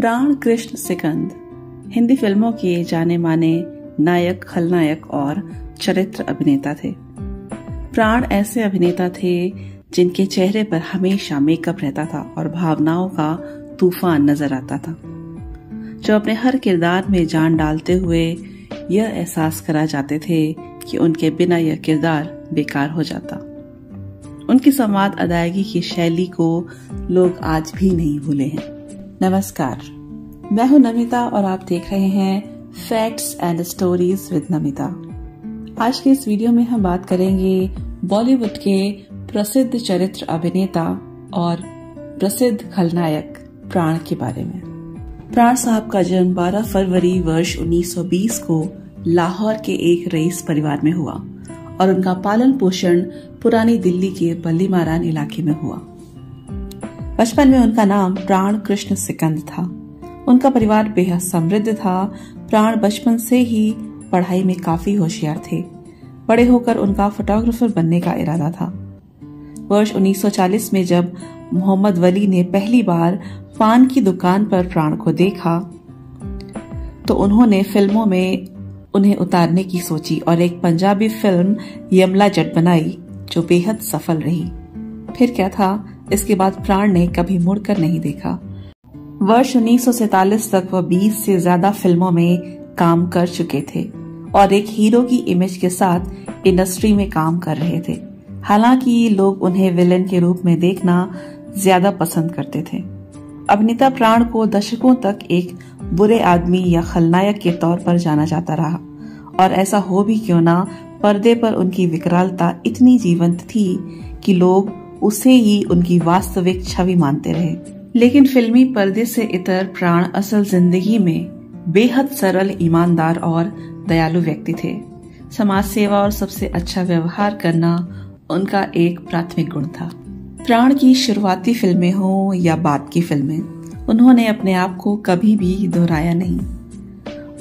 प्राण कृष्ण सिकंद हिंदी फिल्मों के जाने माने नायक, खलनायक और चरित्र अभिनेता थे। प्राण ऐसे अभिनेता थे जिनके चेहरे पर हमेशा मेकअप रहता था और भावनाओं का तूफान नजर आता था, जो अपने हर किरदार में जान डालते हुए यह एहसास करा जाते थे कि उनके बिना यह किरदार बेकार हो जाता। उनकी संवाद अदायगी की शैली को लोग आज भी नहीं भूले हैं। नमस्कार, मैं हूं नमिता और आप देख रहे हैं facts and stories with Namita. आज के इस वीडियो में हम बात करेंगे बॉलीवुड के प्रसिद्ध चरित्र अभिनेता और प्रसिद्ध खलनायक प्राण के बारे में। प्राण साहब का जन्म 12 फरवरी वर्ष 1920 को लाहौर के एक रईस परिवार में हुआ और उनका पालन पोषण पुरानी दिल्ली के बल्लीमारान इलाके में हुआ। बचपन में उनका नाम प्राण कृष्ण सिकंद था। उनका परिवार बेहद समृद्ध था। प्राण बचपन से ही पढ़ाई में काफी होशियार थे। बड़े होकर उनका फोटोग्राफर बनने का इरादा था। वर्ष 1940 में जब मोहम्मद वली ने पहली बार पान की दुकान पर प्राण को देखा तो उन्होंने फिल्मों में उन्हें उतारने की सोची और एक पंजाबी फिल्म यमला जट बनाई जो बेहद सफल रही। फिर क्या था, इसके बाद प्राण ने कभी मुड़कर नहीं देखा। वर्ष 1947 तक वह 20 से ज्यादा फिल्मों में काम कर चुके थे और एक हीरो की इमेज के साथ इंडस्ट्री में काम कर रहे थे। हालांकि लोग उन्हें विलेन के रूप में देखना ज्यादा पसंद करते थे। अभिनेता प्राण को दशकों तक एक बुरे आदमी या खलनायक के तौर पर जाना जाता रहा और ऐसा हो भी क्यों ना, पर्दे पर उनकी विकरालता इतनी जीवंत थी कि लोग उसे ही उनकी वास्तविक छवि मानते रहे। लेकिन फिल्मी पर्दे से इतर प्राण असल जिंदगी में बेहद सरल, ईमानदार और दयालु व्यक्ति थे। समाज सेवा और सबसे अच्छा व्यवहार करना उनका एक प्राथमिक गुण था। प्राण की शुरुआती फिल्में हो या बाद की फिल्में, उन्होंने अपने आप को कभी भी दोहराया नहीं।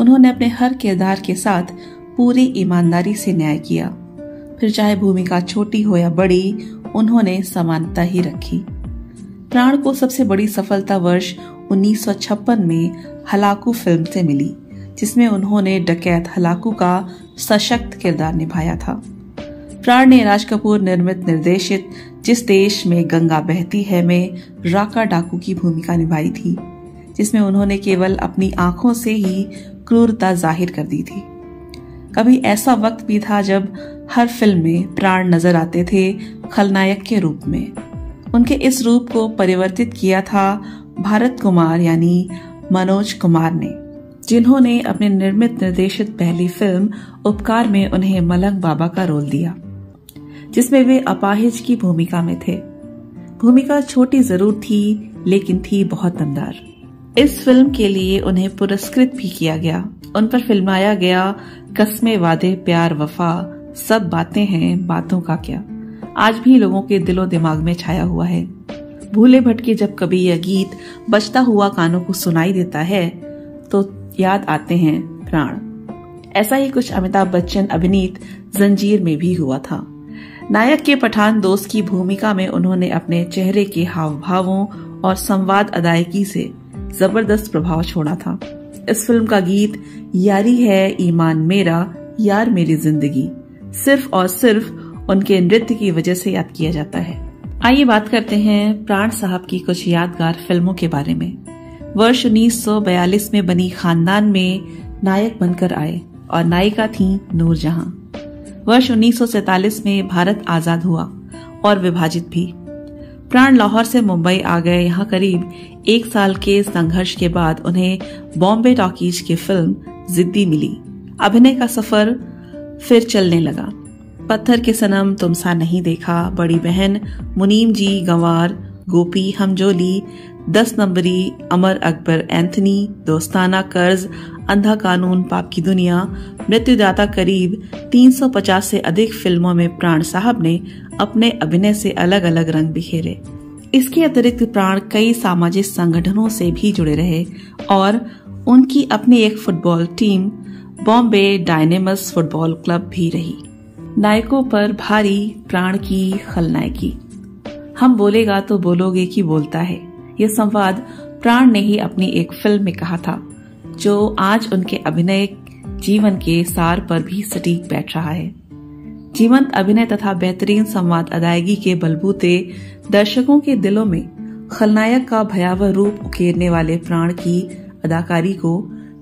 उन्होंने अपने हर किरदार के साथ पूरी ईमानदारी से न्याय किया। फिर चाहे भूमिका छोटी हो या बड़ी, उन्होंने समानता ही रखी। प्राण को सबसे बड़ी सफलता वर्ष 1956 में हलाकू फिल्म से मिली, जिसमें उन्होंने डकैत हलाकू का सशक्त किरदार निभाया था। प्राण ने राज कपूर निर्मित निर्देशित जिस देश में गंगा बहती है में राका डाकू की भूमिका निभाई थी, जिसमें उन्होंने केवल अपनी आंखों से ही क्रूरता जाहिर कर दी थी। कभी ऐसा वक्त भी था जब हर फिल्म में प्राण नजर आते थे खलनायक के रूप में। उनके इस रूप को परिवर्तित किया था भारत कुमार यानी मनोज कुमार ने, जिन्होंने अपने निर्मित निर्देशित पहली फिल्म उपकार में उन्हें मलंग बाबा का रोल दिया, जिसमें वे अपाहिज की भूमिका में थे। भूमिका छोटी जरूर थी लेकिन थी बहुत दमदार। इस फिल्म के लिए उन्हें पुरस्कृत भी किया गया। उन पर फिल्माया गया कस्मे वादे प्यार वफा सब बातें हैं बातों का क्या, आज भी लोगों के दिलो दिमाग में छाया हुआ है। भूले भटके जब कभी यह गीत बजता हुआ कानों को सुनाई देता है तो याद आते हैं प्राण। ऐसा ही कुछ अमिताभ बच्चन अभिनीत जंजीर में भी हुआ था। नायक के पठान दोस्त की भूमिका में उन्होंने अपने चेहरे के हाव भावों और संवाद अदायगी से जबरदस्त प्रभाव छोड़ा था। इस फिल्म का गीत यारी है ईमान मेरा यार मेरी जिंदगी सिर्फ और सिर्फ उनके नृत्य की वजह से याद किया जाता है। आइए बात करते हैं प्राण साहब की कुछ यादगार फिल्मों के बारे में। वर्ष 1942 में बनी खानदान में नायक बनकर आए और नायिका थी नूरजहां। वर्ष 1947 में भारत आजाद हुआ और विभाजित भी। प्राण लाहौर से मुंबई आ गए। यहाँ करीब 1 साल के संघर्ष के बाद उन्हें बॉम्बे टॉकीज की फिल्म जिद्दी मिली। अभिनय का सफर फिर चलने लगा। पत्थर के सनम, तुम सा नहीं देखा, बड़ी बहन, मुनीम जी, गंवार, गोपी, हमजोली, 10 नंबरी, अमर अकबर एंथनी, दोस्ताना, कर्ज, अंधा कानून, पाप की दुनिया, मृत्युदाता, करीब 350 से अधिक फिल्मों में प्राण साहब ने अपने अभिनय से अलग अलग रंग बिखेरे। इसके अतिरिक्त प्राण कई सामाजिक संगठनों से भी जुड़े रहे और उनकी अपनी एक football team Bombay dynamos football club भी रही। नायकों पर भारी प्राण की खलनायकी। हम बोलेगा तो बोलोगे कि बोलता है, यह संवाद प्राण ने ही अपनी एक फिल्म में कहा था, जो आज उनके अभिनय जीवन के सार पर भी सटीक बैठ रहा है। जीवंत अभिनय तथा बेहतरीन संवाद अदायगी के बलबूते दर्शकों के दिलों में खलनायक का भयावह रूप उकेरने वाले प्राण की अदाकारी को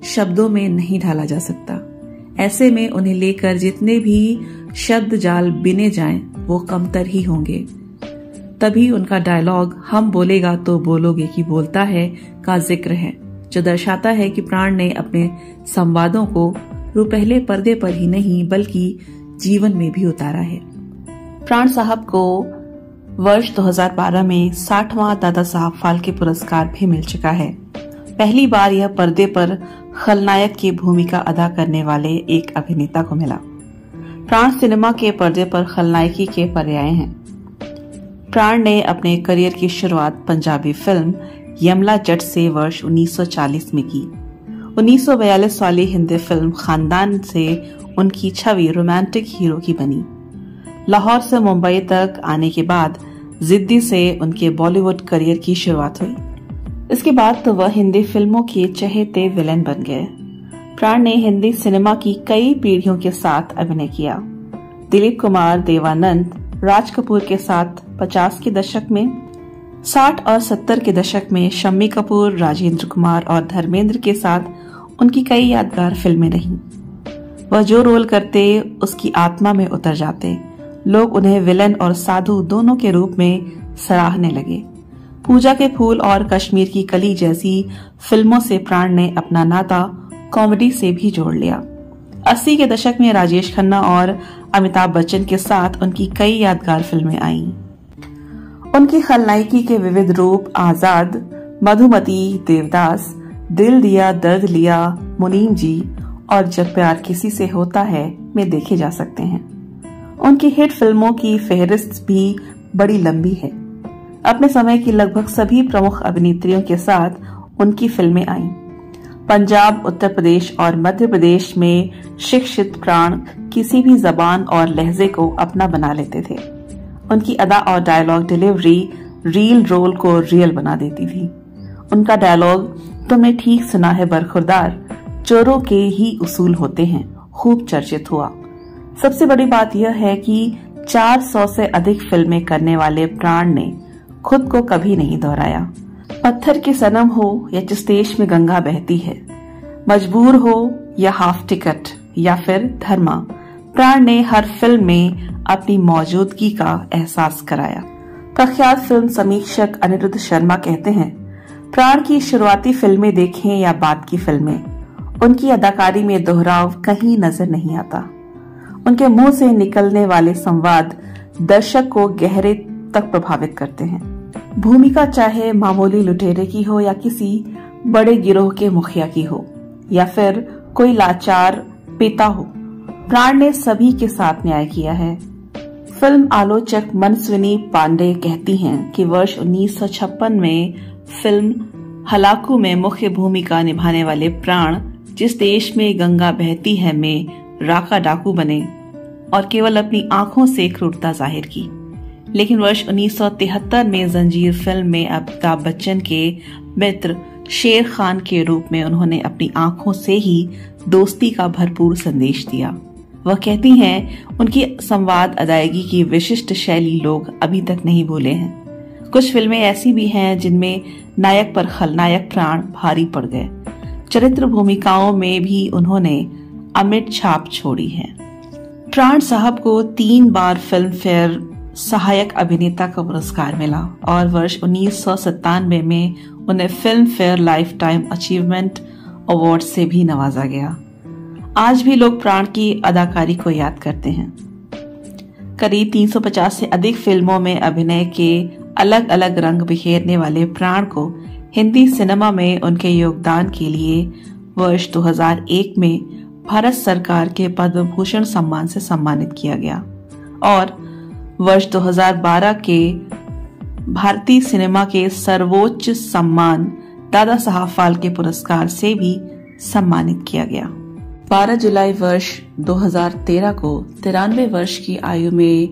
शब्दों में नहीं ढाला जा सकता। ऐसे में उन्हें लेकर जितने भी शब्द जाल बिने जाएं, वो कमतर ही होंगे। तभी उनका डायलॉग हम बोलेगा तो बोलोगे कि बोलता है का जिक्र है, जो दर्शाता है कि प्राण ने अपने संवादों को रुपहले पर्दे पर ही नहीं बल्कि जीवन में भी उतारा है। प्राण साहब को वर्ष 2012 में 60वां दादा साहब फाल्के पुरस्कार भी मिल चुका है। पहली बार यह पर्दे पर खलनायक की भूमिका अदा करने वाले एक अभिनेता को मिला। प्राण सिनेमा के पर्दे पर खलनायकी के पर्याय हैं। प्राण ने अपने करियर की शुरुआत पंजाबी फिल्म यमला जट से वर्ष 1940 में की। 1942 वाली हिंदी फिल्म खानदान से उनकी छवि रोमांटिक हीरो की बनी। लाहौर से मुंबई तक आने के बाद जिद्दी से उनके बॉलीवुड करियर की शुरुआत हुई। इसके बाद तो वह हिंदी फिल्मों के चहेते विलेन बन गए। प्राण ने हिंदी सिनेमा की कई पीढ़ियों के साथ अभिनय किया। दिलीप कुमार, देवानंद, राज कपूर के साथ 50 के दशक में, 60 और 70 के दशक में शम्मी कपूर, राजेंद्र कुमार और धर्मेंद्र के साथ उनकी कई यादगार फिल्में रहीं। वह जो रोल करते उसकी आत्मा में उतर जाते। लोग उन्हें विलन और साधु दोनों के रूप में सराहने लगे। पूजा के फूल और कश्मीर की कली जैसी फिल्मों से प्राण ने अपना नाता कॉमेडी से भी जोड़ लिया। 80 के दशक में राजेश खन्ना और अमिताभ बच्चन के साथ उनकी कई यादगार फिल्में आईं। उनकी खलनायकी के विविध रूप आजाद, मधुमती, देवदास, दिल दिया दर्द लिया, मुनीम जी और जब प्यार किसी से होता है में देखे जा सकते हैं। उनकी हिट फिल्मों की फेहरिस्त भी बड़ी लंबी है। अपने समय की लगभग सभी प्रमुख अभिनेत्रियों के साथ उनकी फिल्में आईं। पंजाब, उत्तर प्रदेश और मध्य प्रदेश में शिक्षित प्राण किसी भी जबान और लहजे को अपना बना लेते थे। उनकी अदा और डायलॉग डिलीवरी रील रोल को रियल बना देती थी। उनका डायलॉग तुमने ठीक सुना है बरखुरदार, चोरों के ही उसूल होते हैं खूब चर्चित हुआ। सबसे बड़ी बात यह है कि 400 से अधिक फिल्में करने वाले प्राण ने खुद को कभी नहीं दोहराया। पत्थर के सनम हो या जिस देश में गंगा बहती है, मजबूर हो या हाफ टिकट या फिर धर्मा, प्राण ने हर फिल्म में अपनी मौजूदगी का एहसास कराया। प्रख्यात फिल्म समीक्षक अनिरुद्ध शर्मा कहते हैं, प्राण की शुरुआती फिल्में देखें या बाद की फिल्में, उनकी अदाकारी में दोहराव कहीं नजर नहीं आता। उनके मुंह से निकलने वाले संवाद दर्शक को गहरे तक प्रभावित करते हैं। भूमिका चाहे मामूली लुटेरे की हो या किसी बड़े गिरोह के मुखिया की हो या फिर कोई लाचार पिता हो, प्राण ने सभी के साथ न्याय किया है। फिल्म आलोचक मनस्विनी पांडे कहती हैं कि वर्ष 1956 में फिल्म हलाकू में मुख्य भूमिका निभाने वाले प्राण जिस देश में गंगा बहती है में राका डाकू बने और केवल अपनी आंखों से क्रूरता जाहिर की। लेकिन वर्ष 1973 में जंजीर फिल्म में अमिताभ बच्चन के मित्र शेर खान के रूप में उन्होंने अपनी आंखों से ही दोस्ती का भरपूर संदेश दिया। वह कहती हैं, उनकी संवाद अदायगी की विशिष्ट शैली लोग अभी तक नहीं भूले हैं। कुछ फिल्में ऐसी भी हैं जिनमें नायक पर खलनायक प्राण भारी पड़ गए। चरित्र भूमिकाओं में भी उन्होंने अमिट छाप छोड़ी है। प्राण साहब को 3 बार फिल्म फेयर सहायक अभिनेता का पुरस्कार मिला और वर्ष 1997 में उन्हें film fair life time achievement award से भी नवाजा गया। आज भी लोग प्राण की अदाकारी को याद करते हैं। करीब 350 से अधिक फिल्मों में अभिनय के अलग अलग रंग बिखेरने वाले प्राण को हिंदी सिनेमा में उनके योगदान के लिए वर्ष 2001 में भारत सरकार के पद्म भूषण सम्मान से सम्मानित किया गया और वर्ष 2012 के भारतीय सिनेमा के सर्वोच्च सम्मान दादा साहब फाल्के पुरस्कार से भी सम्मानित किया गया। 12 जुलाई वर्ष 2013 को 93 वर्ष की आयु में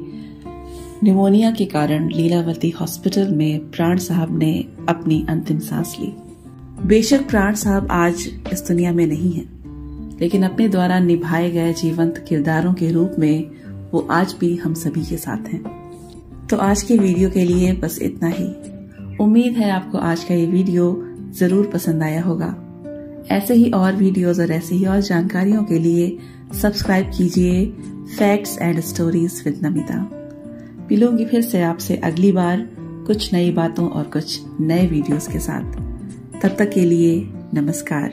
निमोनिया के कारण लीलावती हॉस्पिटल में प्राण साहब ने अपनी अंतिम सांस ली। बेशक प्राण साहब आज इस दुनिया में नहीं है, लेकिन अपने द्वारा निभाए गए जीवंत किरदारों के रूप में वो आज भी हम सभी के साथ हैं। तो आज के वीडियो के लिए बस इतना ही। उम्मीद है आपको आज का ये वीडियो जरूर पसंद आया होगा। ऐसे ही और वीडियोस और ऐसे ही और जानकारियों के लिए सब्सक्राइब कीजिए facts and stories with Namita. मिलूंगी फिर से आपसे अगली बार कुछ नई बातों और कुछ नए वीडियोस के साथ। तब तक के लिए नमस्कार।